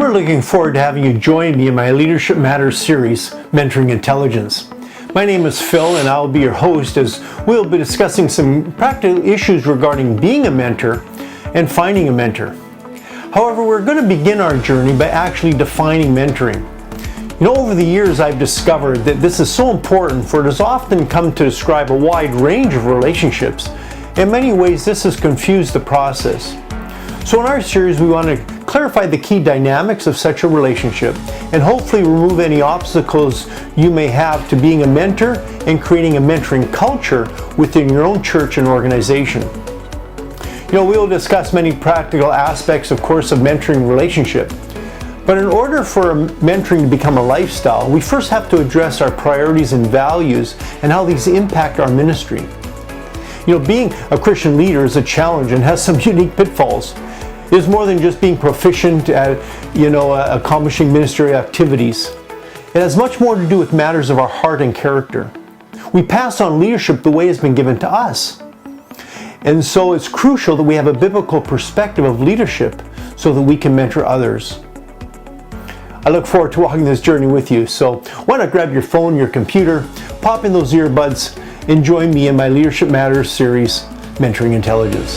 really looking forward to having you join me in my Leadership Matters Series, Mentoring Intelligence. My name is Phil and I'll be your host as we'll be discussing some practical issues regarding being a mentor and finding a mentor. However, we're going to begin our journey by actually defining mentoring. You know, over the years I've discovered that this is so important, for it has often come to describe a wide range of relationships. In many ways, this has confused the process. So in our series, we want to clarify the key dynamics of such a relationship and hopefully remove any obstacles you may have to being a mentor and creating a mentoring culture within your own church and organization. You know, we will discuss many practical aspects, of course, of mentoring relationship. But in order for mentoring to become a lifestyle, we first have to address our priorities and values and how these impact our ministry. You know, being a Christian leader is a challenge and has some unique pitfalls. It is more than just being proficient at, accomplishing ministerial activities. It has much more to do with matters of our heart and character. We pass on leadership the way it's been given to us. And so it's crucial that we have a biblical perspective of leadership so that we can mentor others. I look forward to walking this journey with you. So why not grab your phone, your computer, pop in those earbuds, and join me in my Leadership Matters series, Mentoring Intelligence.